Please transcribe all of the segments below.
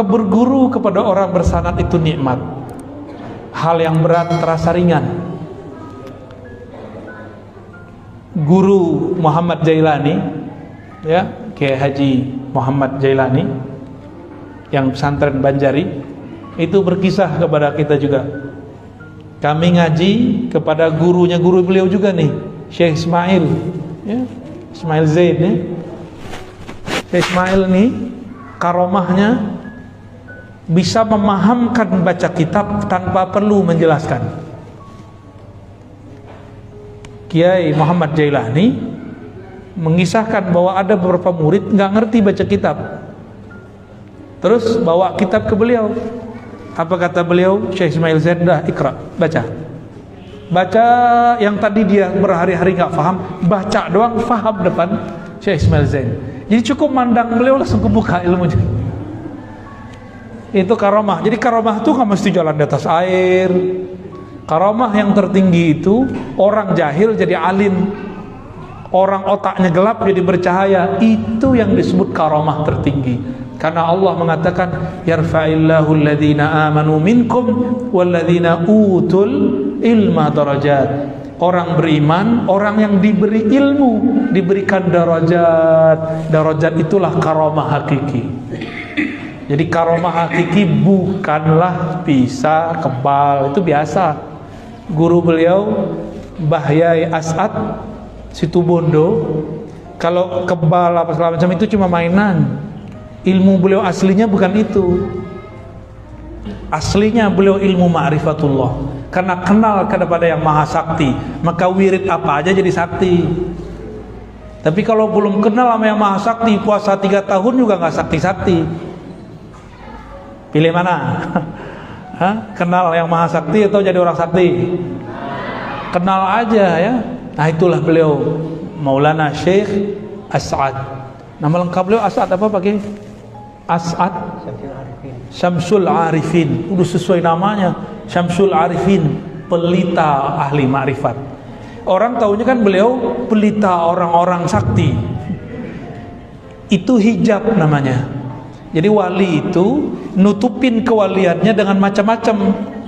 Berguru kepada orang bersanad itu nikmat. Hal yang berat terasa ringan. Guru Muhammad Jailani, ya, Kiai Haji Muhammad Jailani yang pesantren Banjari, itu berkisah kepada kita juga. Kami ngaji kepada gurunya guru beliau juga nih, Syekh Ismail, ya, Ismail Zaid nih. Syekh Ismail nih karomahnya bisa memahamkan baca kitab tanpa perlu menjelaskan. Kiai Muhammad Jailani mengisahkan bahwa ada beberapa murid nggak ngerti baca kitab, terus bawa kitab ke beliau. Apa kata beliau? Syekh Ismail Zaid, dah ikra, baca yang tadi dia berhari-hari nggak paham, baca doang paham depan Syekh Ismail Zaid. Jadi cukup mandang beliau langsung kebuka ilmunya. Itu karomah. Jadi karomah itu nggak mesti jalan di atas air. Karomah yang tertinggi itu orang jahil jadi alim, orang otaknya gelap jadi bercahaya. Itu yang disebut karomah tertinggi. Karena Allah mengatakan yarfa'illahu alladhina amanu minkum walladhina utul ilma darajat. Orang beriman, orang yang diberi ilmu diberikan darajat. Darajat itulah karomah hakiki. Jadi karomah hakiki bukanlah bisa kebal, itu biasa. Guru beliau Mbah Yai As'ad Situbondo, kalau kebal apa segala macam itu cuma mainan. Ilmu beliau aslinya bukan itu. Aslinya beliau ilmu ma'rifatullah. Karena kenal kepada yang maha sakti, maka wirid apa aja jadi sakti. Tapi kalau belum kenal sama yang maha sakti, puasa 3 tahun juga nggak sakti-sakti. Pilih mana? Hah? Kenal yang maha sakti atau jadi orang sakti? Kenal aja ya. Nah itulah beliau Maulana Syekh As'ad. Nama lengkap beliau As'ad apa pakai? As'ad Syamsul Arifin. Udah sesuai namanya, Syamsul Arifin, pelita ahli ma'rifat. Orang taunya kan beliau pelita orang-orang sakti. Itu hijab namanya. Jadi wali itu nutupin kewaliannya dengan macam-macam.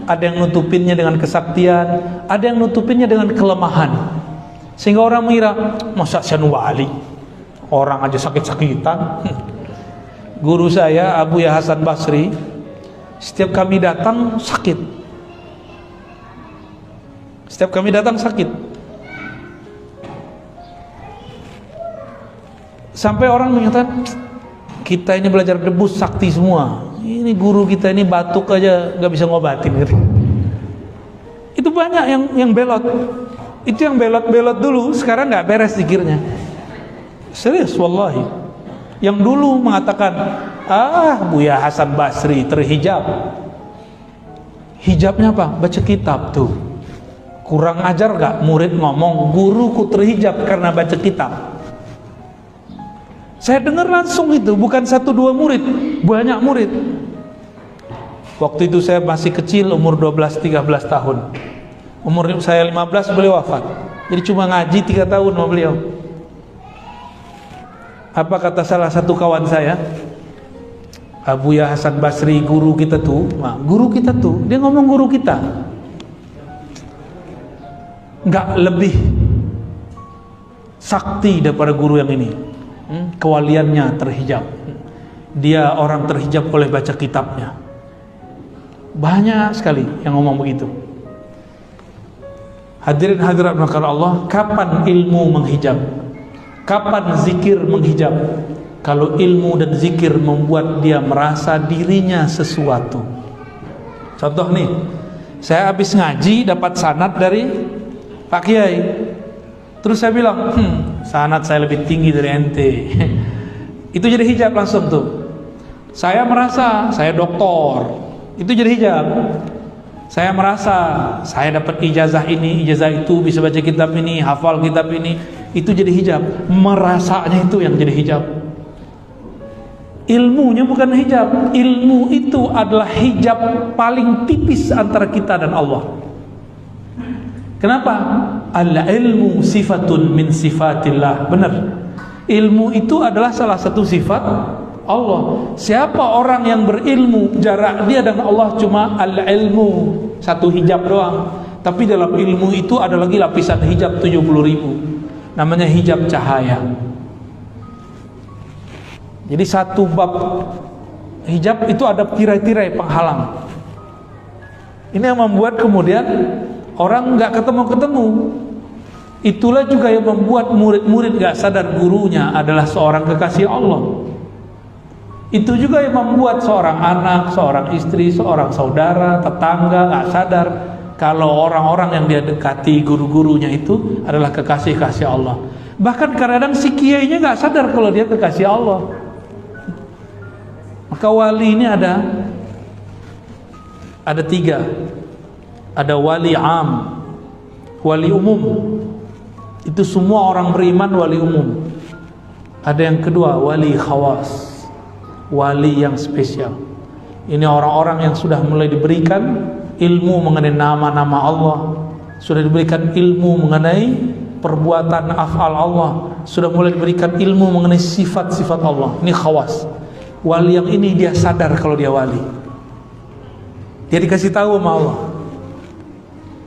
Ada yang nutupinnya dengan kesaktian, ada yang nutupinnya dengan kelemahan. Sehingga orang mengira, masa sian wali? Orang aja sakit-sakitan. Guru saya Abu Ya Hasan Basri, setiap kami datang sakit. Setiap kami datang sakit. Sampai orang mengatakan, kita ini belajar debus sakti semua. Ini guru kita ini batuk aja nggak bisa ngobatin gitu. Itu banyak yang belot. Itu yang belot-belot dulu, sekarang nggak beres zikirnya. Serius wallahi. Yang dulu mengatakan, Buya Hasan Basri terhijab. Hijabnya apa? Baca kitab tuh. Kurang ajar nggak? Murid ngomong, guruku terhijab karena baca kitab. Saya dengar langsung itu, bukan 1-2 murid, banyak murid. Waktu itu saya masih kecil, umur 12-13 tahun. Umur saya 15 beliau wafat. Jadi cuma ngaji 3 tahun sama beliau. Apa kata salah satu kawan saya, Abu Ya Hasan Basri, guru kita tuh, dia ngomong guru kita nggak lebih sakti daripada guru yang ini. Kewaliannya terhijab. Dia orang terhijab oleh baca kitabnya. Banyak sekali yang ngomong begitu. Hadirin hadirat maka Allah, kapan ilmu menghijab? Kapan zikir menghijab? Kalau ilmu dan zikir membuat dia merasa dirinya sesuatu. Contoh nih, saya habis ngaji dapat sanad dari Pak Kiai. Terus saya bilang, sanad saya lebih tinggi dari ente. Itu jadi hijab langsung tuh. Saya merasa saya doktor, itu jadi hijab. Saya merasa saya dapat ijazah ini, ijazah itu, bisa baca kitab ini, hafal kitab ini, itu jadi hijab. Merasanya itu yang jadi hijab. Ilmunya bukan hijab. Ilmu itu adalah hijab paling tipis antara kita dan Allah. Kenapa? Al-ilmu sifatun min sifatillah. Benar. Ilmu itu adalah salah satu sifat Allah. Siapa orang yang berilmu, jarak dia dan Allah cuma al-ilmu, satu hijab doang. Tapi dalam ilmu itu ada lagi lapisan hijab 70.000. Namanya hijab cahaya. Jadi satu bab hijab itu ada tirai-tirai penghalang. Ini yang membuat kemudian orang nggak ketemu-ketemu. Itulah juga yang membuat murid-murid nggak sadar gurunya adalah seorang kekasih Allah. Itu juga yang membuat seorang anak, seorang istri, seorang saudara, tetangga nggak sadar kalau orang-orang yang dia dekati, guru-gurunya itu adalah kekasih-kasih Allah. Bahkan kadang-kadang si kiainya nggak sadar kalau dia kekasih Allah. Maka wali ini ada 3. Ada wali am, wali umum. Itu semua orang beriman wali umum. Ada yang kedua, wali khawas, wali yang spesial. Ini orang-orang yang sudah mulai diberikan ilmu mengenai nama-nama Allah, sudah diberikan ilmu mengenai perbuatan af'al Allah, sudah mulai diberikan ilmu mengenai sifat-sifat Allah. Ini khawas. Wali yang ini dia sadar kalau dia wali. Dia dikasih tahu sama Allah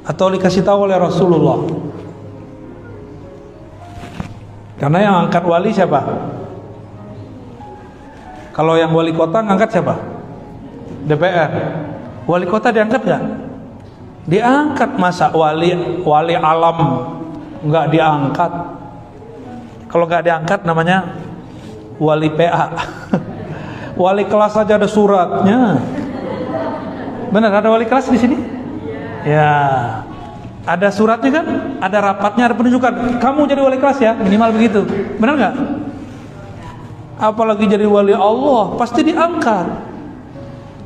atau dikasih tahu oleh Rasulullah. Karena yang angkat wali siapa? Kalau yang wali kota ngangkat siapa? DPR. Wali kota diangkat gak? Diangkat. Masa wali alam nggak diangkat? Kalau nggak diangkat namanya wali PA. Wali kelas aja ada suratnya. Benar, ada wali kelas di sini? Ya, ada suratnya kan? Ada rapatnya, ada penunjukan. Kamu jadi wali kelas ya, minimal begitu. Benar nggak? Apalagi jadi wali Allah, pasti diangkat.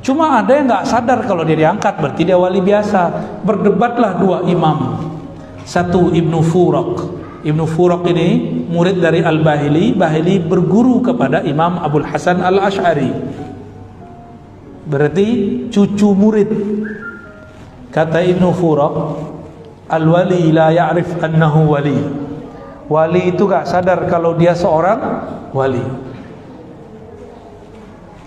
Cuma ada yang nggak sadar kalau dia diangkat, berarti dia wali biasa. Berdebatlah 2 imam. Satu Ibnu Furak. Ibnu Furak ini murid dari Al-Bahili. Bahili berguru kepada Imam Abul Hasan Al-Asy'ari. Berarti cucu murid. Kata Ibnu Furak, al-wali la ya'rif annahu wali. Wali itu gak sadar kalau dia seorang wali.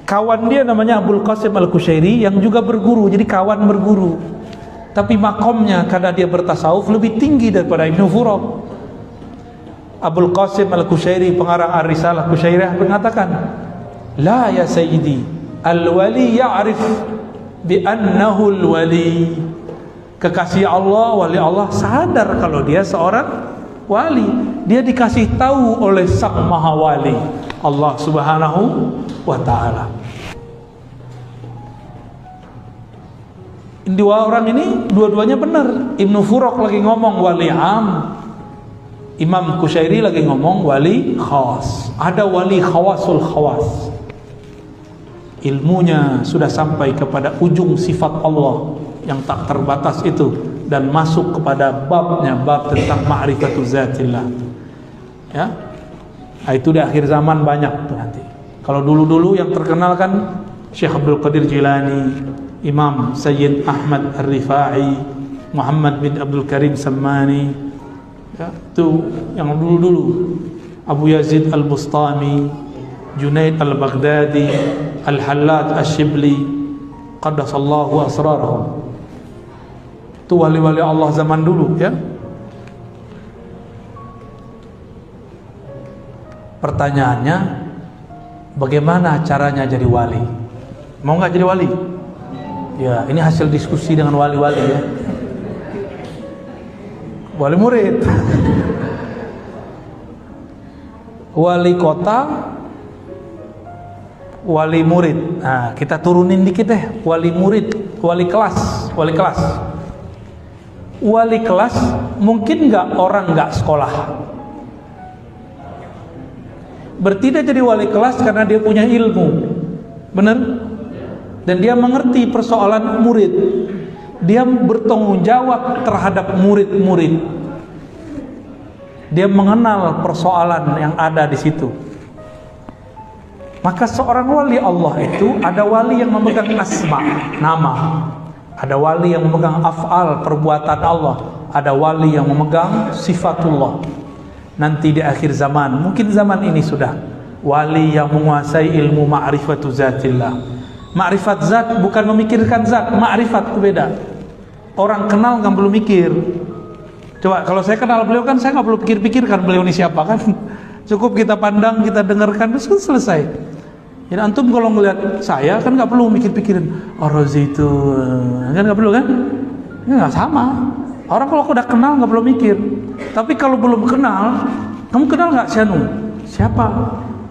Kawan dia namanya Abul Qasim Al-Kushairi yang juga berguru, jadi kawan berguru. Tapi makomnya karena dia bertasawuf lebih tinggi daripada Ibnu Furak. Abul Qasim Al-Kushairi, pengarang Ar-Risalah Kushairiyah, mengatakan, la ya sayyidi, al-wali ya'rif bi annahu al-wali. Kekasih Allah, wali Allah sadar kalau dia seorang wali. Dia dikasih tahu oleh Sang Maha Wali, Allah Subhanahu wa ta'ala. Dua orang ini dua-duanya benar. Ibnu Furak lagi ngomong wali am, Imam Kushairi lagi ngomong wali khawas. Ada wali khawasul khawas, ilmunya sudah sampai kepada ujung sifat Allah yang tak terbatas itu dan masuk kepada babnya, bab tentang ma'rifatu zatillah. Ya, nah, itu di akhir zaman banyak tuh nanti. Kalau dulu-dulu yang terkenal kan Syekh Abdul Qadir Jilani, Imam Sayyid Ahmad Ar-Rifai, Muhammad bin Abdul Karim Sammani. Ya, itu yang dulu-dulu. Abu Yazid Al-Bustami, Junaid Al-Baghdadi, Al-Hallad Al-Shibli, qaddasallahu asrarahum. Itu wali-wali Allah zaman dulu ya. Pertanyaannya, bagaimana caranya jadi wali? Mau nggak jadi wali? Ya, ini hasil diskusi dengan wali-wali ya. Wali murid, wali kota, wali murid. Nah, kita turunin dikit deh. Wali murid, wali kelas, wali kelas. Wali kelas mungkin nggak orang nggak sekolah. Berarti dia jadi wali kelas karena dia punya ilmu, benar? Dan dia mengerti persoalan murid. Dia bertanggung jawab terhadap murid-murid. Dia mengenal persoalan yang ada di situ. Maka seorang wali Allah itu ada wali yang memegang asma, nama. Ada wali yang memegang af'al, perbuatan Allah. Ada wali yang memegang sifatullah. Nanti di akhir zaman, mungkin zaman ini sudah, wali yang menguasai ilmu ma'rifatu zatillah. Ma'rifat zat bukan memikirkan zat, ma'rifat itu beda. Orang kenal nggak perlu mikir. Coba kalau saya kenal beliau kan saya nggak perlu pikir-pikirkan beliau ini siapa kan. Cukup kita pandang, kita dengarkan, terus kan selesai. Jadi antum kalau ngelihat saya kan nggak perlu mikir-pikirin Razi itu kan nggak perlu kan? Nggak sama. Orang kalau udah kenal nggak perlu mikir. Tapi kalau belum kenal, kamu kenal nggak Syanu? Siapa?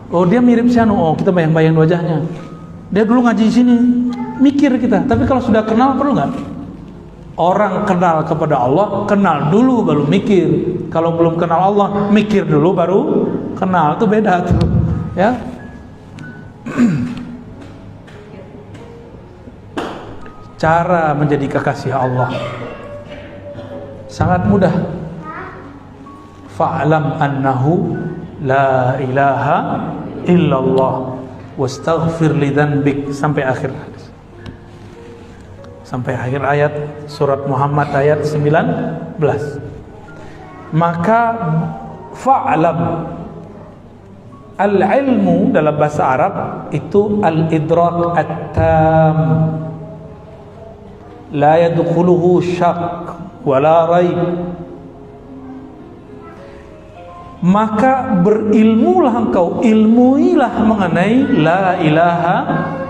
Oh dia mirip Syanu. Oh kita bayang-bayang wajahnya. Dia dulu ngaji di sini. Mikir kita. Tapi kalau sudah kenal perlu nggak? Orang kenal kepada Allah, kenal dulu baru mikir. Kalau belum kenal Allah, mikir dulu baru kenal. Itu beda tuh. Ya. Cara menjadi kekasih Allah sangat mudah. Fa'lam annahu la ilaha illallah wastaghfir li dzanbik sampai akhir hadis. Sampai akhir ayat surat Muhammad ayat 19. Maka fa'lam, al-ilmu dalam bahasa Arab itu al-idrak at-tam, la yadkhuluhu syak wala raib. Maka berilmulah engkau, ilmuilah mengenai la ilaha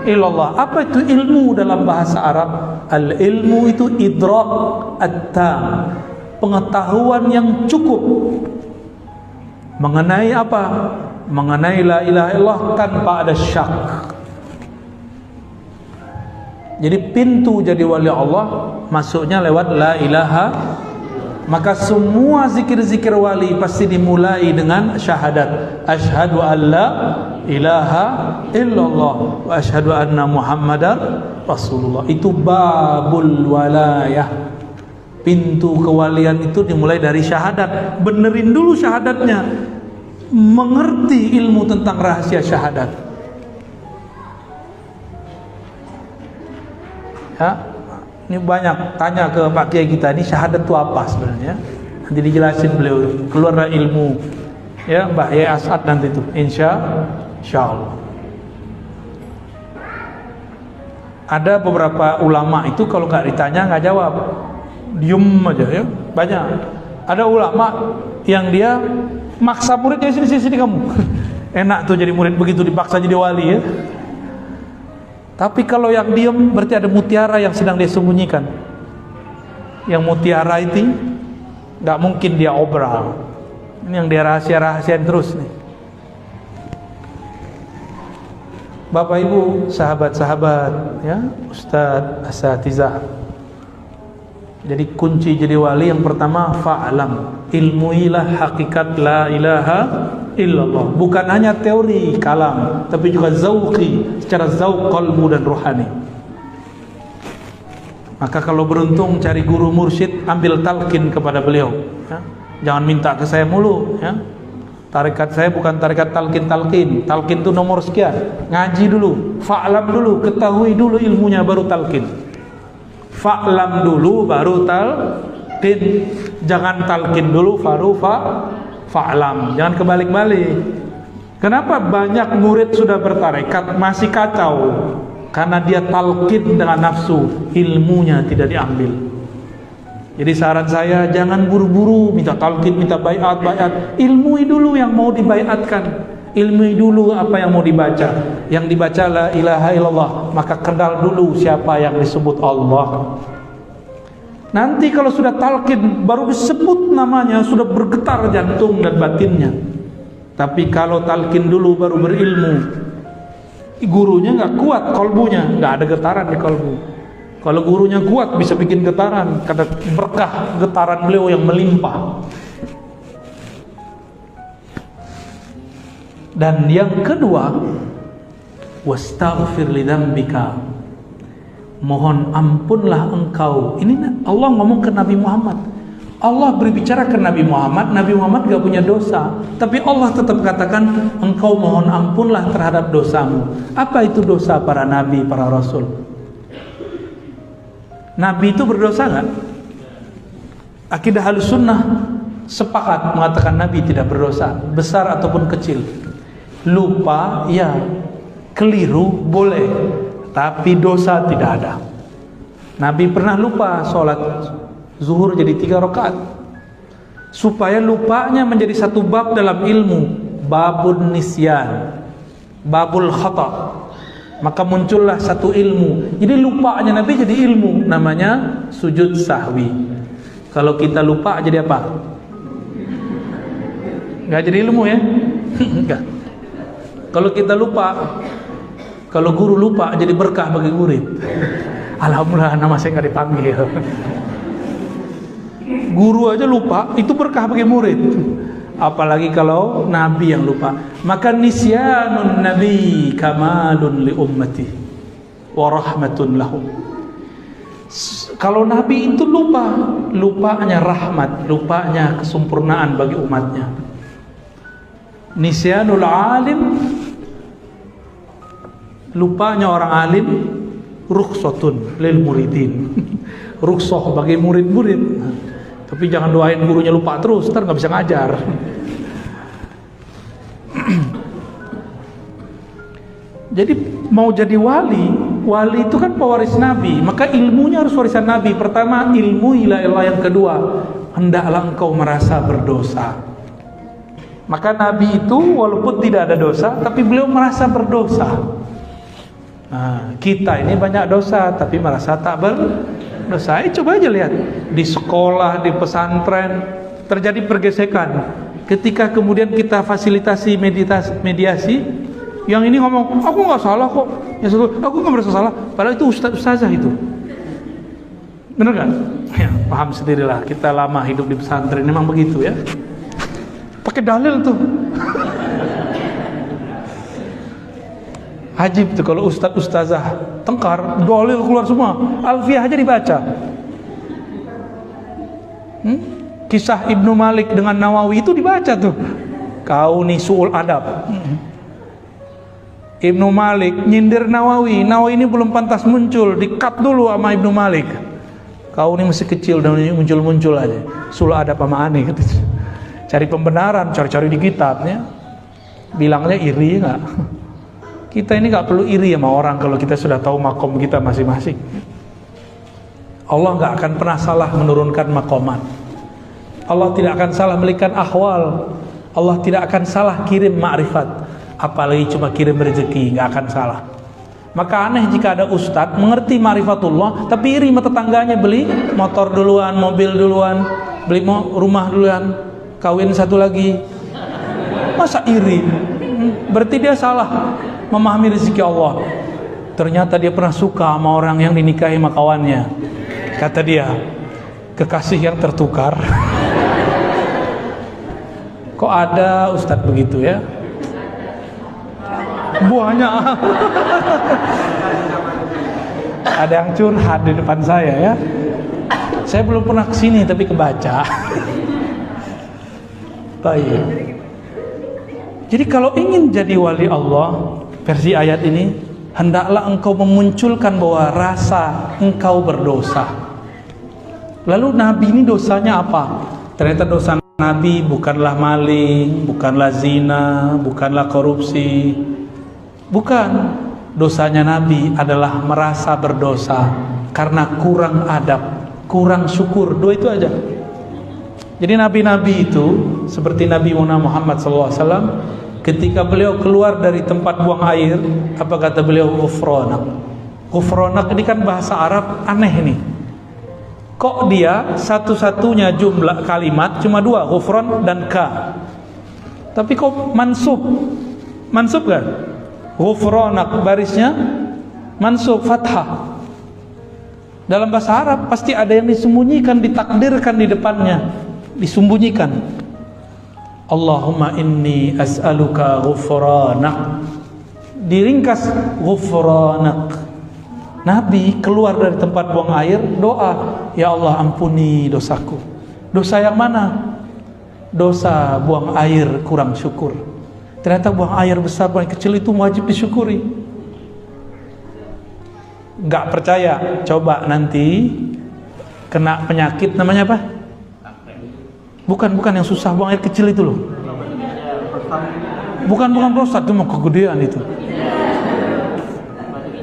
illallah. Apa itu ilmu dalam bahasa Arab? Al-ilmu itu idrak at-tam, pengetahuan yang cukup mengenai apa? Mengenai la ilaha illallah tanpa ada syak. Jadi pintu jadi wali Allah masuknya lewat la ilaha. Maka semua zikir-zikir wali pasti dimulai dengan syahadat. Asyhadu an la ilaha illallah wa asyhadu anna Muhammadar Rasulullah. Itu babul walayah. Pintu kewalian itu dimulai dari syahadat. Benerin dulu syahadatnya. Mengerti ilmu tentang rahasia syahadat. Ya. Ini banyak tanya ke Pak Kiai kita, ini syahadat itu apa sebenarnya? Nanti dijelasin beliau, keluar ilmu. Ya, Mbah Yai As'ad nanti itu, insya Allah. Ada beberapa ulama itu kalau nggak ditanya nggak jawab, diem aja ya. Banyak. Ada ulama yang dia maksa muridnya sini kamu. Enak tuh jadi murid begitu dipaksa jadi wali ya. Tapi kalau yang diem berarti ada mutiara yang sedang dia sembunyikan. Yang mutiara itu nggak mungkin dia obral. Ini yang dia rahasia-rahasiain terus nih. Bapak Ibu, sahabat-sahabat, ya, Ustadz, asatizah. Jadi kunci jadi wali yang pertama fa'lam, ilmuilah hakikat la ilaha illallah. Bukan hanya teori kalam, tapi juga zauqi, secara zauq qalbu dan rohani. Maka kalau beruntung cari guru mursyid, ambil talqin kepada beliau, ya. Jangan minta ke saya mulu, ya. Tarekat saya bukan tarekat talqin. Talqin itu nomor sekian. Ngaji dulu, fa'lam dulu, ketahui dulu ilmunya baru talqin. Fa'lam dulu baru talqin. Jangan talqin dulu baru fa'lam. Jangan kebalik-balik. Kenapa banyak murid sudah bertarekat masih kacau? Karena dia talqin dengan nafsu, ilmunya tidak diambil. Jadi saran saya jangan buru-buru minta talqin, minta baiat. Ilmui dulu yang mau dibaiatkan. Ilmui dulu apa yang mau dibaca. Yang dibaca la ilaha illallah, maka kenal dulu siapa yang disebut Allah. Nanti kalau sudah talqin baru disebut namanya, sudah bergetar jantung dan batinnya. Tapi kalau talqin dulu baru berilmu, gurunya nggak kuat kolbunya, nggak ada getaran di kolbu. Kalau gurunya kuat bisa bikin getaran, karena berkah getaran beliau yang melimpah. Dan yang kedua, wastaghfir li dzambika, mohon ampunlah engkau. Ini Allah ngomong ke Nabi Muhammad. Allah berbicara ke Nabi Muhammad. Nabi Muhammad gak punya dosa, tapi Allah tetap katakan engkau mohon ampunlah terhadap dosamu. Apa itu dosa para nabi, para rasul? Nabi itu berdosa gak? Akidah Ahlussunnah sepakat mengatakan Nabi tidak berdosa, besar ataupun kecil. Lupa, ya. Keliru, boleh. Tapi dosa tidak ada. Nabi pernah lupa sholat zuhur jadi 3 rakaat. Supaya lupanya menjadi satu bab dalam ilmu, babun nisyan, babul khata. Maka muncullah satu ilmu. Jadi lupanya Nabi jadi ilmu, namanya sujud sahwi. Kalau kita lupa jadi apa? Nggak jadi ilmu ya? Enggak. Kalau kita lupa, kalau guru lupa jadi berkah bagi murid. Alhamdulillah nama saya nggak dipanggil. Guru aja lupa, itu berkah bagi murid. Apalagi kalau Nabi yang lupa. Maka nisyanun Nabi kamalun li ummati wa rahmatun lahum. Kalau Nabi itu lupa, lupanya rahmat, lupanya kesempurnaan bagi umatnya. Nisyanul alim, lupanya orang alim, rukhsatun lil muridin. Rukhsah bagi murid-murid. Tapi jangan doain gurunya lupa terus, ntar nggak bisa ngajar. Jadi mau jadi wali itu kan pewaris Nabi, maka ilmunya harus warisan Nabi. Pertama, ilmu ilah. Yang kedua, hendaklah engkau merasa berdosa. Maka Nabi itu walaupun tidak ada dosa, tapi beliau merasa berdosa. Nah, kita ini banyak dosa, tapi merasa tak berdosa. Coba aja lihat di sekolah, di pesantren terjadi pergesekan. Ketika kemudian kita fasilitasi mediasi, yang ini ngomong, aku nggak salah kok. Yang satu, aku nggak merasa salah. Padahal itu ustazah itu. Bener kan? Ya, paham sendirilah. Kita lama hidup di pesantren, memang begitu ya. Pakai dalil tuh. Ajib tuh kalau ustazah tengkar, dalil keluar semua. Alfiah aja dibaca. Kisah Ibnu Malik dengan Nawawi itu dibaca tuh. Kau nih suul adab. Ibnu Malik nyindir Nawawi. Nawawi ini belum pantas muncul, di-cut dulu sama Ibnu Malik. Kau ini masih kecil dan muncul-muncul aja. Suul adab sama aneh gitu. Cari pembenaran, cari-cari di kitabnya. Bilangnya iri enggak? Kita ini enggak perlu iri sama orang kalau kita sudah tahu makom kita masing-masing. Allah enggak akan pernah salah menurunkan makomat. Allah tidak akan salah memberikan ahwal. Allah tidak akan salah kirim ma'rifat. Apalagi cuma kirim rezeki, enggak akan salah. Maka aneh jika ada ustadz mengerti ma'rifatullah tapi iri sama tetangganya, beli motor duluan, mobil duluan, beli rumah duluan, kawin satu lagi. Masa iri? Berarti dia salah memahami rezeki Allah. Ternyata dia pernah suka sama orang yang dinikahi sama kawannya. Kata dia, kekasih yang tertukar. Kok ada ustadz begitu ya? Buahnya. Ada yang curhat di depan saya ya. Saya belum pernah kesini tapi kebaca. Baik. Jadi kalau ingin jadi wali Allah, versi ayat ini, hendaklah engkau memunculkan bahwa rasa engkau berdosa. Lalu Nabi ini dosanya apa? Ternyata dosa Nabi bukanlah maling, bukanlah zina, bukanlah korupsi. Bukan. Dosanya Nabi adalah merasa berdosa karena kurang adab, kurang syukur. Dua itu aja. Jadi nabi-nabi itu seperti Nabi Muhammad SAW, ketika beliau keluar dari tempat buang air, apa kata beliau? Ghufranak. Ghufranak ini kan bahasa Arab aneh nih. Kok dia satu-satunya jumlah kalimat cuma dua, ghufran dan ka. Tapi kok mansub? Mansub kan? Ghufranak barisnya mansub fathah. Dalam bahasa Arab pasti ada yang disembunyikan, ditakdirkan di depannya. Disembunyikan. Allahumma inni as'aluka ghufranak. Diringkas ghufranak. Nabi keluar dari tempat buang air, doa, ya Allah ampuni dosaku. Dosa yang mana? Dosa buang air kurang syukur. Ternyata buang air besar, buang air kecil itu wajib disyukuri. Gak percaya? Coba nanti kena penyakit namanya apa? Bukan yang susah, buang air kecil itu loh. Bukan prostat, itu mau kegedean itu.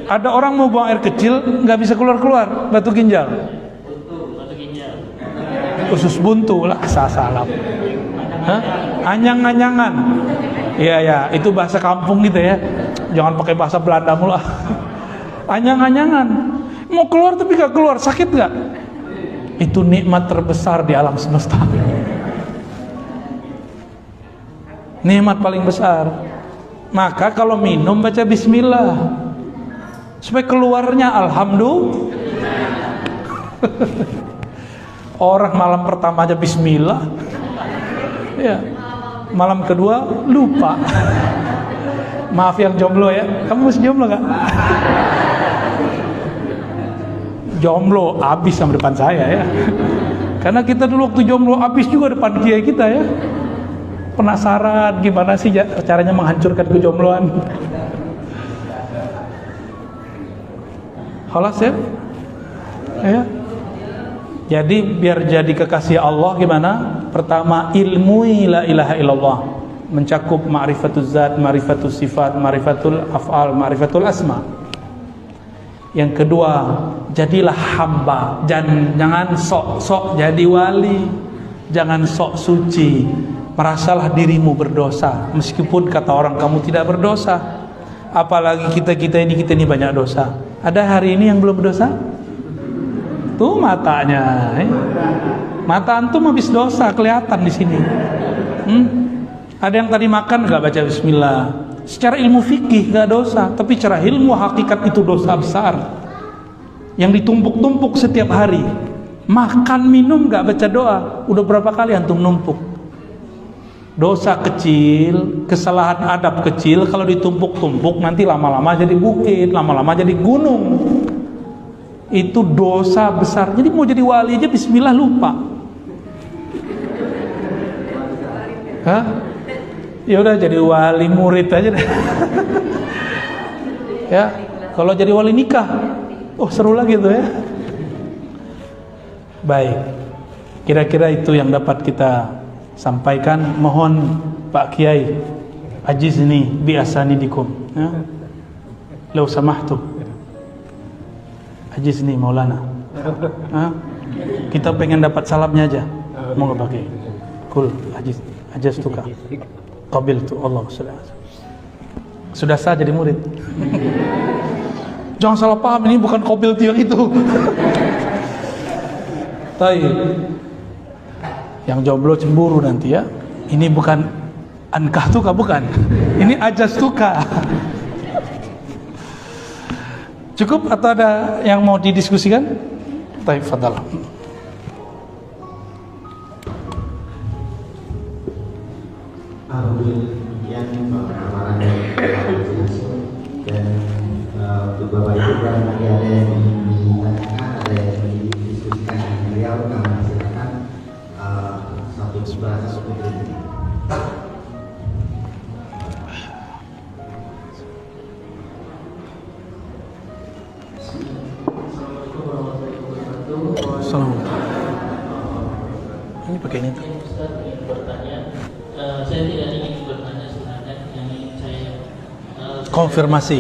Ada orang mau buang air kecil nggak bisa keluar batu ginjal. Usus buntu lah, salam. Anyang-anyangan. Iya, itu bahasa kampung gitu ya. Jangan pakai bahasa Belanda mulu. Anyang-anyangan. Mau keluar tapi gak keluar, sakit gak? Itu nikmat terbesar di alam semesta. Nikmat paling besar. Maka kalau minum baca bismillah, supaya keluarnya alhamdulillah. Orang malam pertama aja bismillah, ya, malam kedua lupa. Maaf yang jomblo ya, kamu masih jomblo gak? Jomblo abis sama depan saya ya, karena kita dulu waktu jomblo abis juga depan kiai kita ya. Penasaran gimana sih caranya menghancurkan kejombloan. Halas ya, ya. Jadi biar jadi kekasih Allah gimana? Pertama, ilmui la ilaha illallah, mencakup ma'rifatuz zat, ma'rifatus sifat, ma'rifatul af'al, ma'rifatul asma. Yang kedua, jadilah hamba, jangan sok-sok jadi wali, jangan sok suci. Merasalah dirimu berdosa, meskipun kata orang kamu tidak berdosa. Apalagi kita ini banyak dosa. Ada hari ini yang belum berdosa? Tuh matanya, mata antum habis dosa kelihatan di sini. Ada yang tadi makan nggak baca bismillah. Secara ilmu fikih nggak dosa, tapi secara ilmu hakikat itu dosa besar yang ditumpuk-tumpuk setiap hari. Makan minum nggak baca doa, udah berapa kali antum numpuk? Dosa kecil, kesalahan adab kecil, kalau ditumpuk-tumpuk nanti lama-lama jadi bukit, lama-lama jadi gunung. Itu dosa besar. Jadi mau jadi wali aja bismillah lupa. Hah? Ya udah jadi wali murid aja deh. Ya, kalau jadi wali nikah, oh seru lagi tuh ya. Baik. Kira-kira itu yang dapat kita sampaikan. Mohon Pak Kiai ajiz ini biasanidikum, ya. Lau samahtu. Ajiz nih Maulana. Kita pengen dapat salamnya aja. Mau nggak pakai? Kul ajiz tuka. Qabil tu Allah sudah sah jadi murid. Jangan salah paham, ini bukan qabil tu yang itu. Taib. Yang jomblo cemburu nanti ya. Ini bukan ankah tuka, bukan. Ini ajaz tuka. Cukup atau ada yang mau didiskusikan? Taib, fadal. Yang amalan dan untuk Bapak Ibu dan nanti ada yang ditanyakan, ada yang didiskusikan dengan beliau, kami silakan satu bahasa seperti ini. Ini pakai ini tuh. Saya tidak ingin bertanya sebenarnya, yang ingin saya Konfirmasi.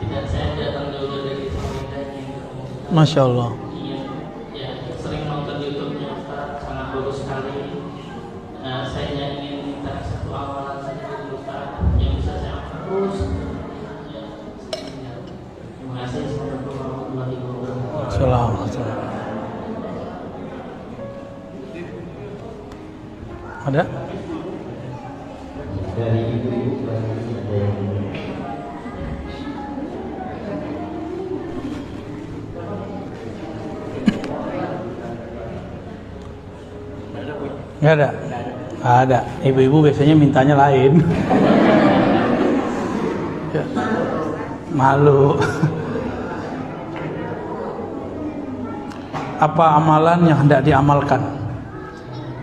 tidak, saya datang jauh dari Samarinda, ingin Masya Allah. ya sering nonton YouTube-nya Ustaz, sangat bagus sekali. Saya ingin minta satu amalan saja dari Ustaz yang bisa saya terus. Terima kasih. Assalamualaikum warahmatullahi wabarakatuh. Assalamualaikum. Ada? Dari ibu-ibu barangkali ada yang Nggak ada? Nggak ada. Ibu-ibu biasanya mintanya lain. Ya. Malu. Apa amalan yang hendak diamalkan?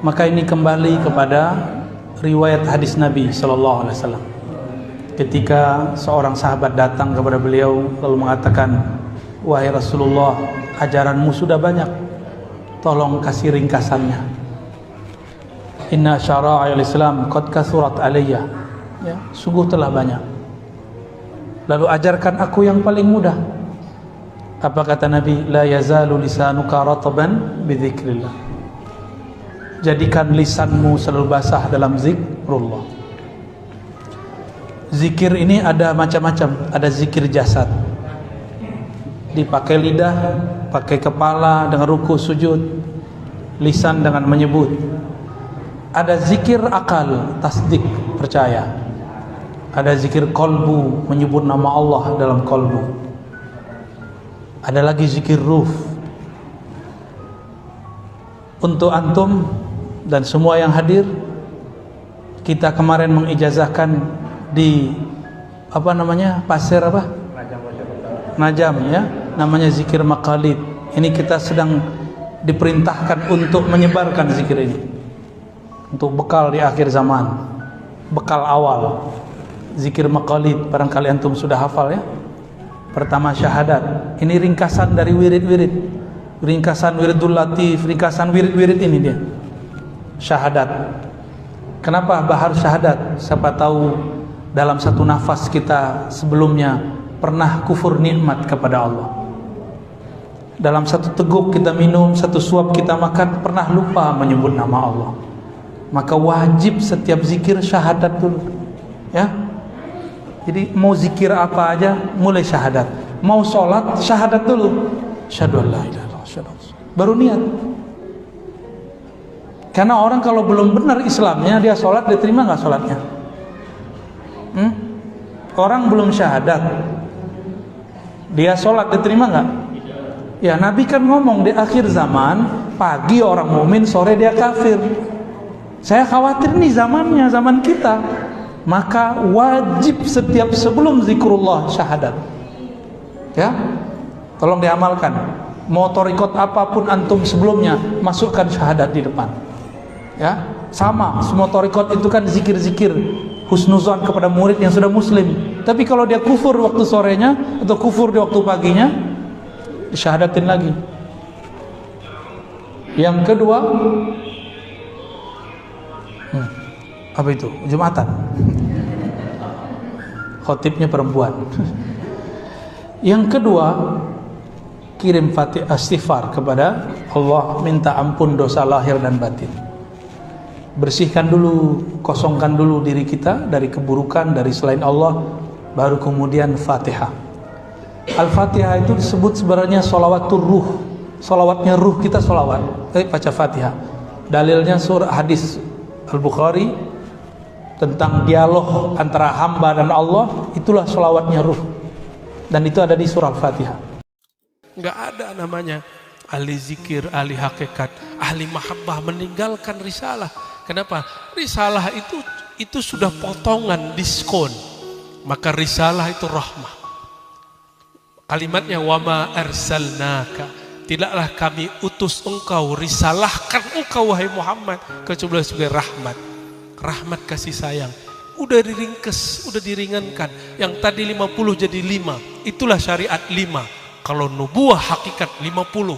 Maka ini kembali kepada riwayat hadis Nabi Sallallahu Alaihi Wasallam. Ketika seorang sahabat datang kepada beliau lalu mengatakan, wahai Rasulullah, ajaranmu sudah banyak, tolong kasih ringkasannya. Inna syara'il Islam qad kasurat alayya. Ya, sungguh telah banyak. Lalu ajarkan aku yang paling mudah. Apa kata Nabi? La yazalu lisanuka rataban bidzikrillah. Jadikan lisanmu selalu basah dalam zikrullah. Zikir ini ada macam-macam. Ada zikir jasad, dipakai lidah, pakai kepala dengan ruku sujud, lisan dengan menyebut. Ada zikir akal, tasdik, percaya. Ada zikir kolbu, menyebut nama Allah dalam kolbu. Ada lagi zikir ruh. Untuk antum dan semua yang hadir, kita kemarin mengijazahkan di pasir Najam ya, namanya zikir maqalid. Ini kita sedang diperintahkan untuk menyebarkan zikir ini untuk bekal di akhir zaman, bekal awal. Zikir maqalid, barangkali antum sudah hafal ya. Pertama syahadat. Ini ringkasan dari wirid-wirid, ringkasan wiridul latif, ringkasan wirid-wirid ini dia. Syahadat. Kenapa bahar syahadat? Siapa tahu dalam satu nafas kita sebelumnya pernah kufur nikmat kepada Allah. Dalam satu teguk kita minum, satu suap kita makan, pernah lupa menyebut nama Allah. Maka wajib setiap zikir syahadat dulu. Ya. Jadi mau zikir apa aja mulai syahadat. Mau sholat syahadat dulu. Asyhadu an la ilaha illallah. Baru niat. Karena orang kalau belum benar Islamnya, dia sholat, diterima nggak sholatnya? Orang belum syahadat, dia sholat, diterima nggak? Ya, Nabi kan ngomong di akhir zaman, pagi orang mukmin, sore dia kafir. Saya khawatir nih zamannya, zaman kita. Maka wajib setiap sebelum zikrullah syahadat. Ya, tolong diamalkan. Mau torikot apapun antum sebelumnya, masukkan syahadat di depan. Ya, sama. Semua torikot itu kan zikir-zikir husnuzon kepada murid yang sudah muslim. Tapi kalau dia kufur waktu sorenya atau kufur di waktu paginya, disyahadatin lagi. Yang kedua, apa itu? Jumatan. Khotibnya perempuan. Yang kedua, kirim fatihah istighfar kepada Allah, minta ampun dosa lahir dan batin. Bersihkan dulu, kosongkan dulu diri kita dari keburukan, dari selain Allah, baru kemudian Fatihah. Al-Fatihah itu disebut sebenarnya sholawatul ruh. Sholawatnya ruh kita sholawat. Baca Fatihah. Dalilnya surah hadis Al-Bukhari tentang dialog antara hamba dan Allah, itulah sholawatnya ruh. Dan itu ada di surah Al-Fatihah. Enggak ada namanya ahli zikir, ahli hakikat, ahli mahabbah meninggalkan risalah. Kenapa? Risalah itu sudah potongan, diskon. Maka risalah itu rahmah. Kalimatnya wama arsalnaka, tidaklah kami utus engkau, risalahkan engkau wahai Muhammad kecuali sebagai rahmat. Rahmat kasih sayang. Udah diringkes, udah diringankan. Yang tadi 50 jadi 5. Itulah syariat 5. Kalau nubuah hakikat 50.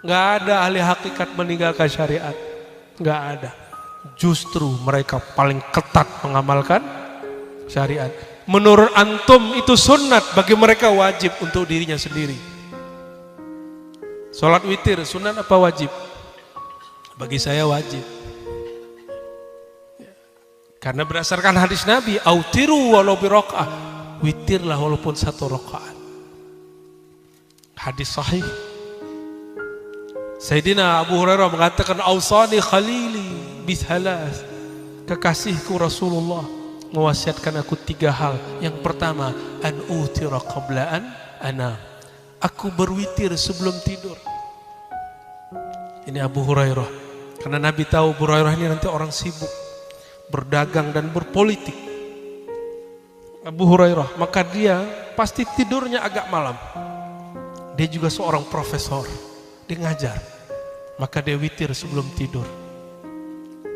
Nggak ada ahli hakikat meninggalkan syariat. Nggak ada. Justru mereka paling ketat mengamalkan syariat. Menurut antum itu sunnat, bagi mereka wajib untuk dirinya sendiri. Sholat witir sunnat apa wajib? Bagi saya wajib. Karena berdasarkan hadis Nabi, autiru walau biroka'ah, witirlah walaupun 1 rakaat. Hadis sahih. Sayyidina Abu Hurairah mengatakan, ausani khalili bithalas, kekasihku Rasulullah mewasiatkan aku 3 hal. Yang pertama, an utira qabla an ana, aku berwitir sebelum tidur. Ini Abu Hurairah. Karena Nabi tahu Abu Hurairah ini nanti orang sibuk berdagang dan berpolitik. Abu Hurairah, maka dia pasti tidurnya agak malam. Dia juga seorang profesor, dia ngajar. Maka dia witir sebelum tidur.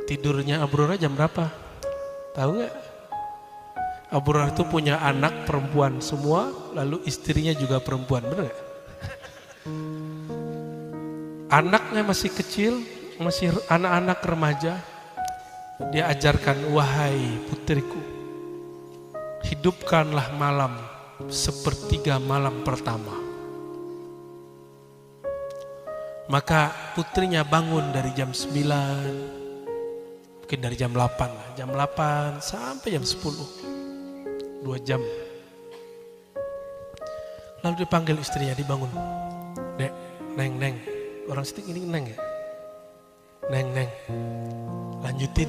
Tidurnya Abu Hurairah jam berapa? Tahu nggak? Abu Hurairah itu punya anak perempuan semua, lalu istrinya juga perempuan, benar nggak? Anaknya masih kecil, masih anak-anak remaja. Dia ajarkan, wahai putriku, hidupkanlah malam sepertiga malam pertama. Maka putrinya bangun dari jam 9, mungkin dari jam 8 lah. Jam 8 sampai jam 10, 2 jam. Lalu dipanggil istrinya, dibangun. Dek, Neng. Orang situ ini Neng ya? Neng, lanjutin.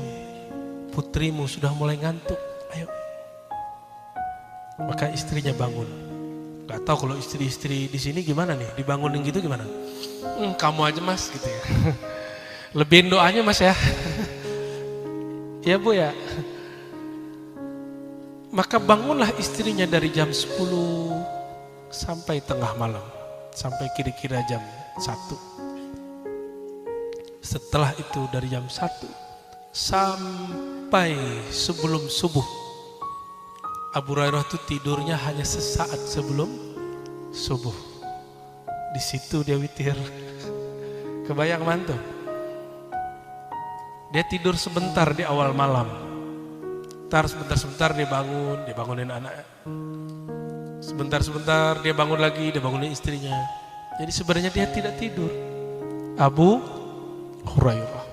Putrimu sudah mulai ngantuk, ayo. Maka istrinya bangun. Gak tahu kalau istri-istri di sini gimana nih, dibangunin gitu gimana? Kamu aja Mas gitu ya. Lebihin doanya Mas ya. Ya Bu ya. Maka bangunlah istrinya dari jam 10 sampai tengah malam, sampai kira-kira jam 1. Setelah itu dari jam 1 sampai sebelum subuh, Abu Hurairah itu tidurnya hanya sesaat sebelum subuh. Di situ dia witir. Kebayang mantu? Dia tidur sebentar di awal malam. Ntar sebentar dia bangun, dia bangunin anaknya. Sebentar dia bangun lagi, dia bangunin istrinya. Jadi sebenarnya dia tidak tidur. Abu Hurairah.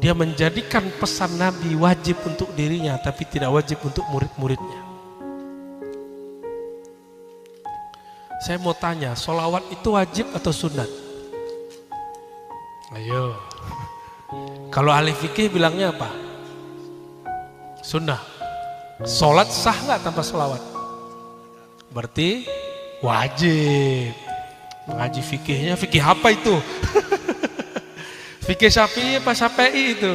Dia menjadikan pesan Nabi wajib untuk dirinya, tapi tidak wajib untuk murid-muridnya. Saya mau tanya, sholawat itu wajib atau sunat? Ayo. Kalau ahli fikih bilangnya apa? Sunnah. Sholat sah nggak tanpa sholawat? Berarti wajib. Mengaji fikihnya, fikih apa itu? Fikih Syafi'i apa Syafi'i itu?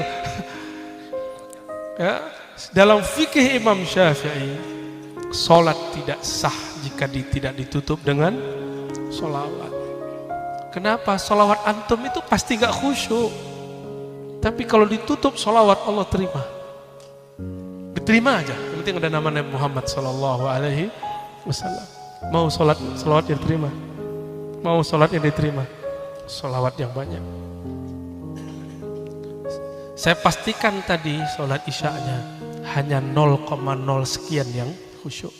Ya, dalam fikih Imam Syafi'i, sholat tidak sah jika tidak ditutup dengan sholawat. Kenapa? Sholawat antum itu pasti gak khusyuk. Tapi kalau ditutup sholawat Allah terima. Diterima aja. Yang penting ada nama Nabi Muhammad SAW. Mau sholawat yang diterima. Mau sholat yang diterima. Sholawat yang banyak. Saya pastikan tadi sholat isya'nya hanya 0,0 sekian yang khusyuk.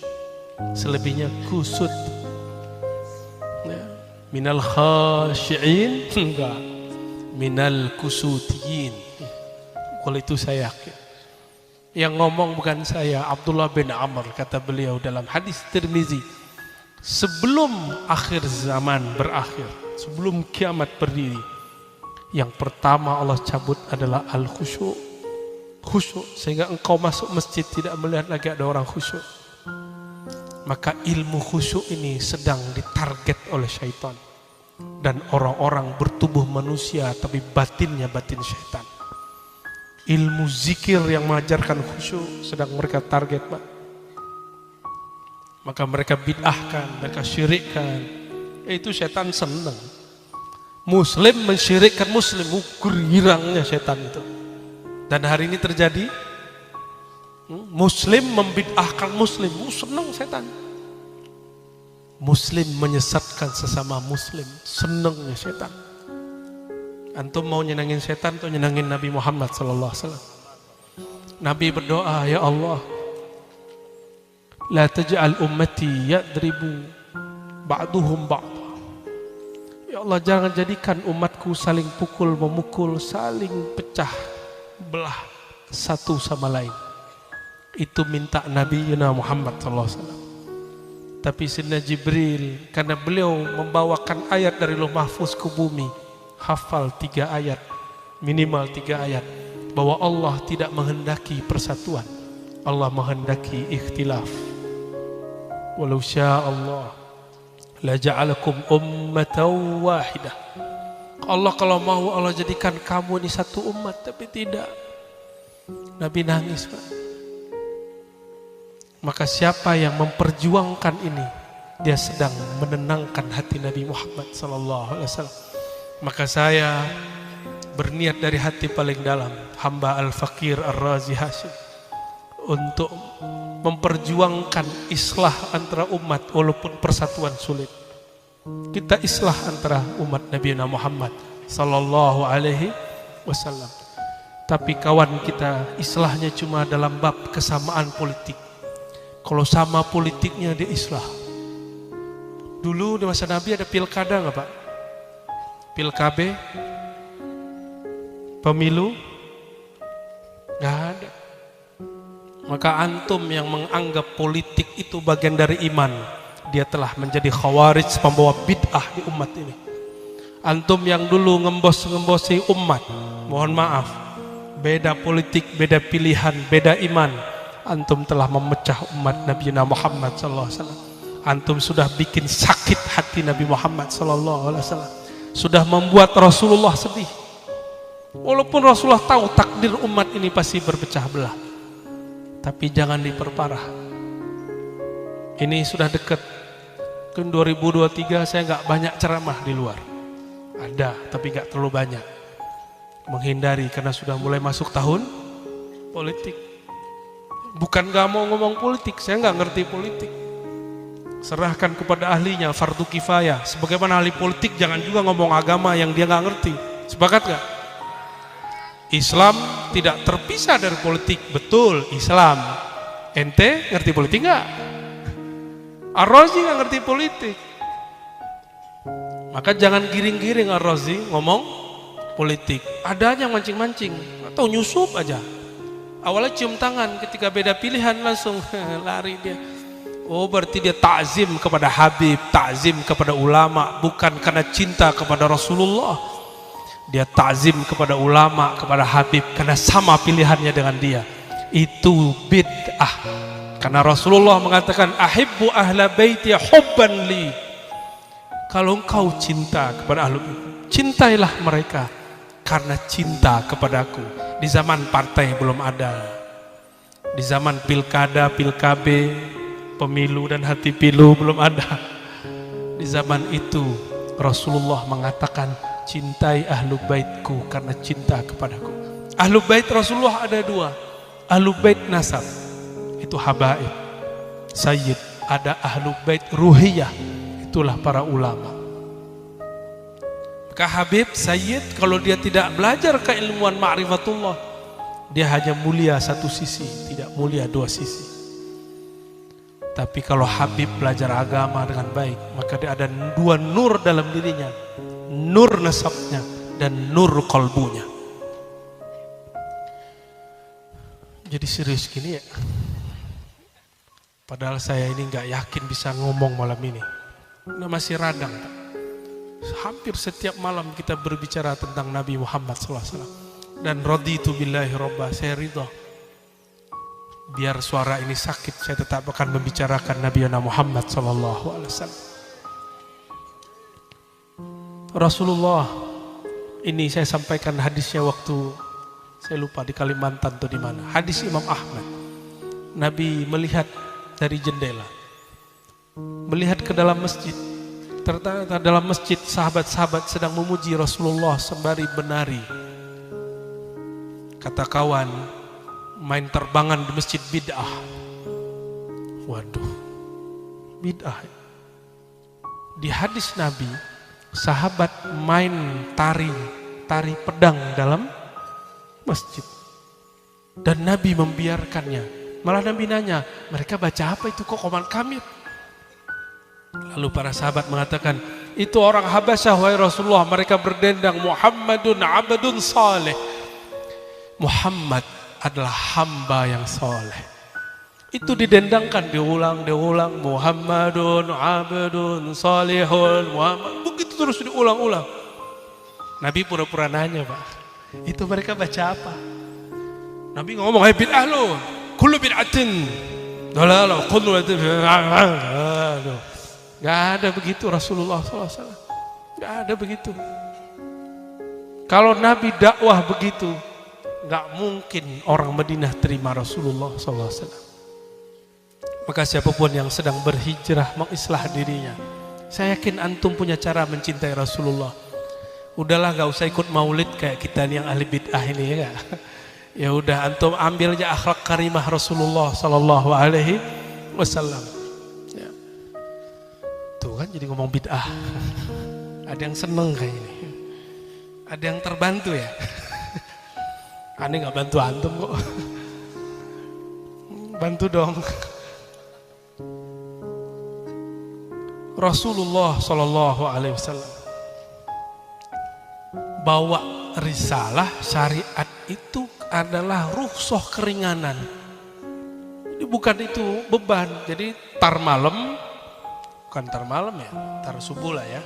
Selebihnya kusut. Ya. Minal khasyi'in, enggak. Minal kusutiyin. Kalau itu saya yakin. Yang ngomong bukan saya, Abdullah bin Amr, kata beliau dalam hadis Tirmizi. Sebelum akhir zaman berakhir, sebelum kiamat berdiri, yang pertama Allah cabut adalah al-khusyuk. Khusyuk, sehingga engkau masuk masjid tidak melihat lagi ada orang khusyuk. Maka ilmu khusyuk ini sedang ditarget oleh syaitan. Dan orang-orang bertubuh manusia tapi batinnya batin syaitan. Ilmu zikir yang mengajarkan khusyuk sedang mereka target, Pak. Maka mereka bid'ahkan, mereka syirikkan. Itu syaitan senang. Muslim mensyirikkan muslim, girangnya setan itu. Dan hari ini terjadi, muslim membid'ahkan muslim, senang setan. Muslim menyesatkan sesama muslim, senangnya setan. Antum mau nyenangin setan atau nyenangin Nabi Muhammad SAW? Nabi berdoa, ya Allah, la taj'al ummati yadribu ba'duhum ba'd. Ya Allah, jangan jadikan umatku saling pukul, memukul, saling pecah belah satu sama lain. Itu minta Nabi Muhammad SAW. Tapi Sayyidina Jibril, karena beliau membawakan ayat dari Lauh Mahfuz ke bumi, hafal 3 ayat, minimal 3 ayat, bahwa Allah tidak menghendaki persatuan, Allah menghendaki ikhtilaf. Walau syaa Allah la ja'alakum ummatan wahidah. Allah kalau mau, Allah jadikan kamu ini satu umat, tapi tidak. Nabi nangis, Pak. Maka siapa yang memperjuangkan ini, dia sedang menenangkan hati Nabi Muhammad SAW. Maka saya berniat dari hati paling dalam, hamba Al-Fakir Ar-Razi Hashim, untuk memperjuangkan islah antara umat walaupun persatuan sulit. Kita islah antara umat Nabi Muhammad sallallahu alaihi wasallam. Tapi kawan kita islahnya cuma dalam bab kesamaan politik. Kalau sama politiknya dia islah. Dulu di masa Nabi ada pilkada nggak Pak? Pilkabe, pemilu, nggak ada. Maka antum yang menganggap politik itu bagian dari iman, dia telah menjadi khawarij, pembawa bid'ah di umat ini. Antum yang dulu ngembos-ngembosi umat, mohon maaf, beda politik, beda pilihan, beda iman, antum telah memecah umat Nabi Muhammad SAW. Antum sudah bikin sakit hati Nabi Muhammad SAW, sudah membuat Rasulullah sedih. Walaupun Rasulullah tahu takdir umat ini pasti berpecah belah, tapi jangan diperparah. Ini sudah dekat ke 2023, saya nggak banyak ceramah di luar. Ada, tapi nggak terlalu banyak. Menghindari karena sudah mulai masuk tahun politik. Bukan nggak mau ngomong politik, saya nggak ngerti politik. Serahkan kepada ahlinya, fardu kifayah. Sebagaimana ahli politik jangan juga ngomong agama yang dia nggak ngerti. Sepakat nggak? Islam tidak terpisah dari politik. Betul, Islam. Ente ngerti politik nggak? Ar-Razi nggak ngerti politik. Maka jangan giring-giring Ar-Razi ngomong politik. Ada yang mancing-mancing atau nyusup aja. Awalnya cium tangan, ketika beda pilihan langsung lari dia. Oh, berarti dia takzim kepada Habib, takzim kepada ulama, bukan karena cinta kepada Rasulullah. Dia takzim kepada ulama, kepada Habib karena sama pilihannya dengan dia. Itu bid'ah. Karena Rasulullah mengatakan ahibbu ahla baiti hubban li. Kalau engkau cinta kepada ahlu bait, cintailah mereka karena cinta kepadaku. Di zaman partai belum ada. Di zaman pilkada, pilkabe, pemilu dan hati pilu belum ada. Di zaman itu Rasulullah mengatakan cintai ahlu baitku karena cinta kepadaku. Ahlu bait Rasulullah ada dua. Ahlu bait nasab, itu habaib, sayyid. Ada ahlu bait ruhiyah, itulah para ulama. Maka habib, sayyid, kalau dia tidak belajar keilmuan ma'rifatullah, dia hanya mulia satu sisi, tidak mulia dua sisi. Tapi kalau habib belajar agama dengan baik, maka dia ada dua nur dalam dirinya, nur nasabnya dan nur kolbunya. Jadi serius gini ya. Padahal saya ini nggak yakin bisa ngomong malam ini. Nah, masih radang. Hampir setiap malam kita berbicara tentang Nabi Muhammad SAW. Dan raditu billahi robba, saya ridha. Biar suara ini sakit, saya tetap akan membicarakan Nabi Muhammad SAW. Rasulullah ini saya sampaikan hadisnya waktu saya lupa di Kalimantan atau di mana. Hadis Imam Ahmad. Nabi melihat dari jendela, melihat ke dalam masjid. Ternyata dalam masjid sahabat-sahabat sedang memuji Rasulullah sembari menari. Kata kawan, main terbangan di masjid bid'ah. Waduh, bid'ah. Di hadis Nabi, sahabat main tari pedang dalam masjid. Dan Nabi membiarkannya. Malah Nabi nanya, mereka baca apa itu kok koman kamit? Lalu para sahabat mengatakan, itu orang Habasyah wahai Rasulullah, mereka berdendang Muhammadun abdun saleh. Muhammad adalah hamba yang soleh. Itu didendangkan, diulang Muhammadun abdun salihun Muhammad. Begitu terus diulang-ulang. Nabi pura-pura nanya, Pak, itu mereka baca apa? Nabi ngomong, hai bid'ah lo, kullu bid'atin dalalah, kullu bid'atin. Gak ada begitu Rasulullah SAW. Gak ada begitu. Kalau Nabi dakwah begitu, gak mungkin orang Madinah terima Rasulullah SAW. Maka siapapun yang sedang berhijrah mengislah dirinya, saya yakin antum punya cara mencintai Rasulullah. Udahlah gak usah ikut maulid kayak kita nih yang ahli bid'ah ini ya gak? Ya udah antum ambil aja akhlak karimah Rasulullah sallallahu alaihi wasallam. Ya. Tuh kan jadi ngomong bid'ah. Ada yang seneng kayak ini. Ada yang terbantu ya. Aneh nggak bantu antum kok. Bantu dong. Rasulullah Shallallahu Alaihi Wasallam bawa risalah syariat itu adalah rukhsah keringanan. Jadi bukan itu beban. Jadi tar malam, bukan tar malam ya, tar subuh lah ya.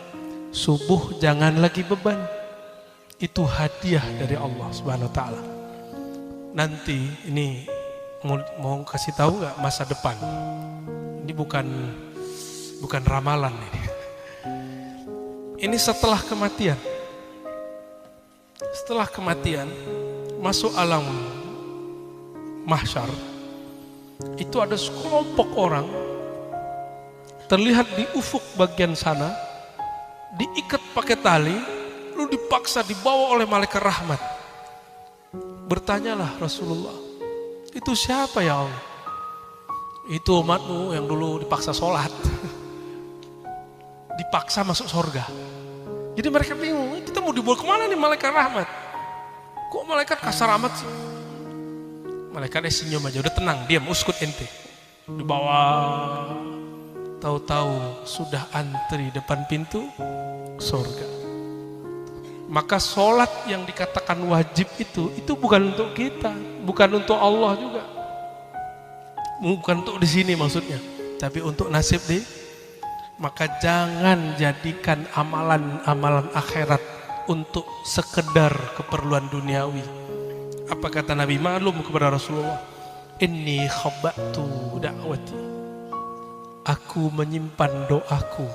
Subuh jangan lagi beban. Itu hadiah dari Allah Subhanahu Wa Taala. Nanti ini mau kasih tahu nggak masa depan? Ini bukan ramalan ini. Ini setelah kematian. Setelah kematian masuk alam mahsyar, itu ada sekelompok orang terlihat di ufuk bagian sana, diikat pakai tali, lalu dipaksa dibawa oleh malaikat rahmat. Bertanyalah Rasulullah, itu siapa ya Allah? Itu umatmu yang dulu dipaksa sholat, dipaksa masuk surga. Jadi mereka bingung, kita mau dibawa kemana nih malaikat rahmat? Kok malaikat kasar amat sih? Malaikatnya senyum aja, udah tenang, diam, uskut ente. Dibawa, tahu-tahu sudah antri depan pintu surga. Maka sholat yang dikatakan wajib itu bukan untuk kita, bukan untuk Allah juga. Bukan untuk di sini maksudnya, tapi untuk nasib di. Maka jangan jadikan amalan-amalan akhirat untuk sekedar keperluan duniawi. Apa kata Nabi maklum kepada Rasulullah? Inni khabbatu da'wati. Aku menyimpan doaku.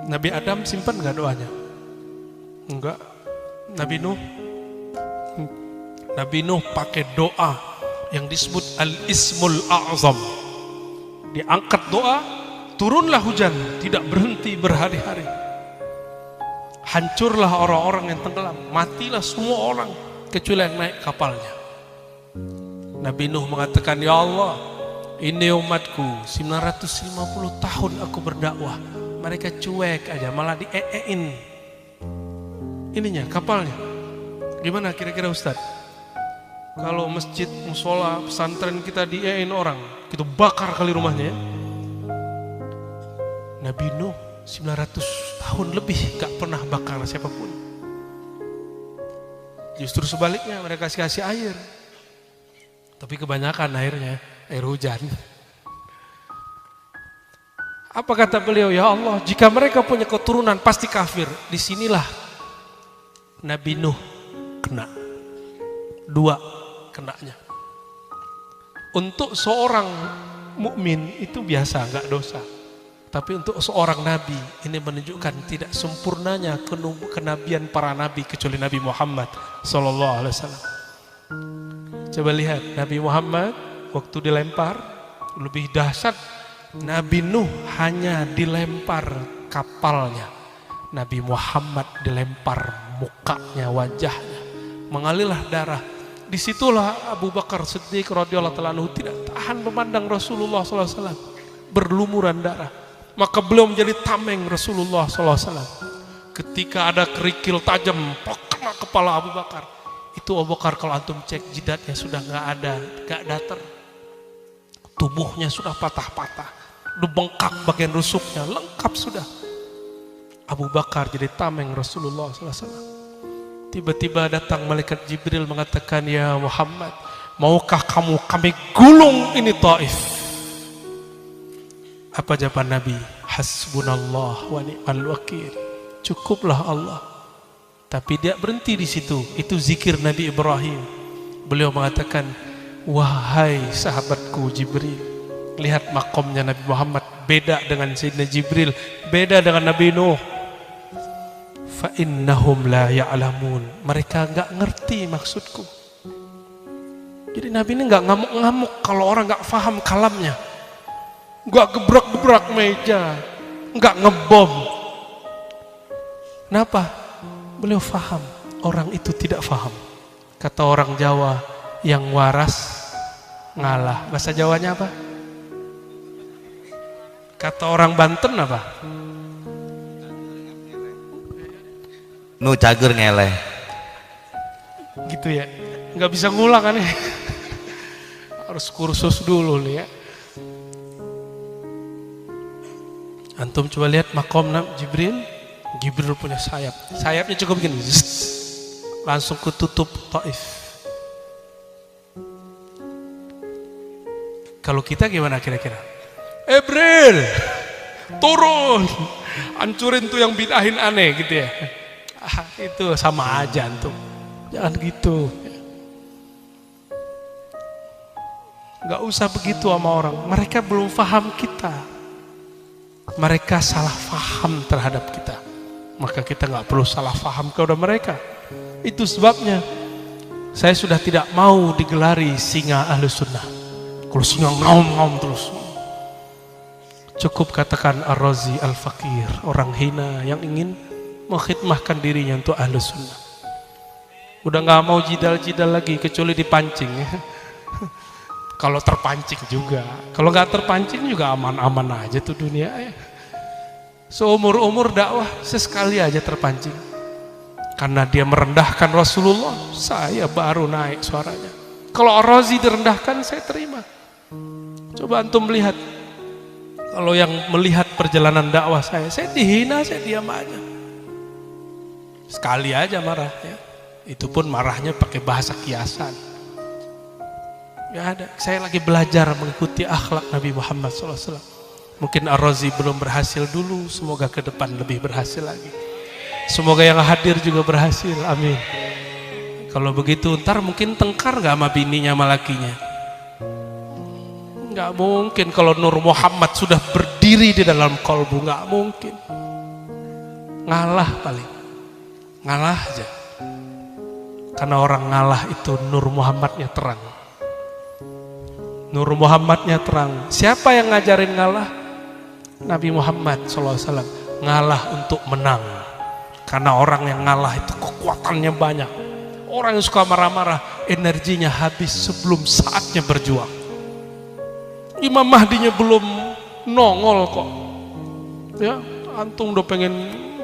Nabi Adam simpan enggak doanya? Enggak. Nabi Nuh pakai doa yang disebut al-ismul a'zam. Diangkat doa, turunlah hujan, tidak berhenti berhari-hari. Hancurlah orang-orang yang tenggelam, matilah semua orang kecuali yang naik kapalnya. Nabi Nuh mengatakan, ya Allah, ini umatku 950 tahun aku berdakwah, mereka cuek aja, malah dieein ininya, kapalnya. Gimana kira-kira Ustadz? Kalau masjid, musola, pesantren kita dieein orang, kita bakar kali rumahnya ya. Nabi Nuh 900 tahun lebih gak pernah bakar siapapun. Justru sebaliknya, mereka kasih air. Tapi kebanyakan airnya air hujan. Apa kata beliau? Ya Allah, jika mereka punya keturunan pasti kafir. Disinilah Nabi Nuh kena. 2 kenanya. Untuk seorang mukmin itu biasa, gak dosa. Tapi untuk seorang nabi ini menunjukkan tidak sempurnanya kenabian para nabi kecuali Nabi Muhammad sallallahu alaihi wasallam. Coba lihat Nabi Muhammad waktu dilempar lebih dahsyat. Nabi Nuh hanya dilempar kapalnya. Nabi Muhammad dilempar mukanya, wajahnya, mengalirlah darah. Disitulah Abu Bakar Siddiq radhiyallahu ta'ala anhu tidak tahan memandang Rasulullah sallallahu alaihi wasallam berlumuran darah. Maka beliau menjadi tameng Rasulullah SAW. Ketika ada kerikil tajam kena kepala Abu Bakar, itu Abu Bakar kalau antum cek jidatnya sudah nggak ada, nggak datar, tubuhnya sudah patah-patah, udah bengkak bagian rusuknya, lengkap sudah. Abu Bakar jadi tameng Rasulullah SAW. Tiba-tiba datang malaikat Jibril mengatakan, ya Muhammad, maukah kami gulung ini Taif? Apa jawaban Nabi? Hasbunallah wa ni'mal wakil. Cukuplah Allah. Tapi dia berhenti di situ. Itu zikir Nabi Ibrahim. Beliau mengatakan, wahai sahabatku Jibril, lihat makomnya Nabi Muhammad beda dengan Sayyidina Jibril, beda dengan Nabi Nuh. Fa innahum la ya'lamun. Mereka enggak ngerti maksudku. Jadi Nabi ini enggak ngamuk-ngamuk kalau orang enggak paham kalamnya. Enggak gebrak-gebrak meja, enggak ngebom. Kenapa? Beliau faham, orang itu tidak faham. Kata orang Jawa, yang waras ngalah. Bahasa Jawanya apa? Kata orang Banten apa? Nu cager ngeleh. Gitu ya, nggak bisa ngulang kan ya. Harus kursus dulu nih ya. Antum coba lihat makom Jibril. Jibril punya sayap. Sayapnya cukup begini. Langsung ketutup Taif. Kalau kita gimana kira-kira? Jibril, turun. Hancurin tuh yang bidahin aneh gitu ya. Itu sama aja antum. Jangan gitu. Gak usah begitu sama orang. Mereka belum paham kita. Mereka salah paham terhadap kita. Maka kita gak perlu salah paham kepada mereka. Itu sebabnya saya sudah tidak mau digelari singa ahli sunnah. Kalau singa ngaum-ngaum terus. Cukup katakan ar-razi al-fakir, orang hina yang ingin mengkhidmahkan dirinya untuk ahli sunnah. Udah gak mau jidal-jidal lagi kecuali dipancing ya. Kalau terpancing juga, kalau nggak terpancing juga aman-aman aja tuh dunia ya. Seumur-umur dakwah sesekali aja terpancing, karena dia merendahkan Rasulullah, saya baru naik suaranya. Kalau Ar-Razi direndahkan, saya terima. Coba antum melihat, kalau yang melihat perjalanan dakwah saya dihina, saya diam aja. Sekali aja marah ya, itu pun marahnya pakai bahasa kiasan. Gak ada. Saya lagi belajar mengikuti akhlak Nabi Muhammad SAW. Mungkin Ar-Razi belum berhasil dulu, semoga ke depan lebih berhasil lagi. Semoga yang hadir juga berhasil, amin. Kalau begitu ntar mungkin tengkar gak sama bininya sama lakinya? Gak mungkin. Kalau Nur Muhammad sudah berdiri di dalam kolbu, gak mungkin. Ngalah paling, ngalah aja. Karena orang ngalah itu Nur Muhammadnya terang. Nur Muhammadnya terang. Siapa yang ngajarin ngalah? Nabi Muhammad SAW. Ngalah untuk menang. Karena orang yang ngalah itu kekuatannya banyak. Orang yang suka marah-marah, energinya habis sebelum saatnya berjuang. Imam Mahdinya belum nongol kok. Ya, antum udah pengen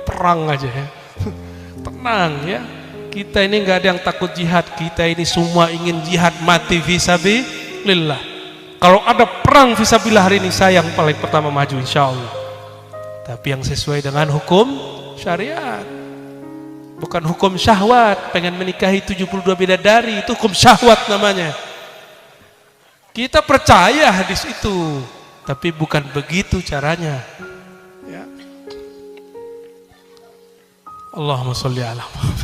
perang aja ya. Tenang ya. Kita ini nggak ada yang takut jihad. Kita ini semua ingin jihad mati fisabilillah. Kalau ada perang fisabilillah hari ini, saya yang paling pertama maju insya Allah. Tapi yang sesuai dengan hukum syariat. Bukan hukum syahwat, pengen menikahi 72 bidadari, itu hukum syahwat namanya. Kita percaya hadis itu, tapi bukan begitu caranya. Ya. Allahumma sholli ala Muhammad.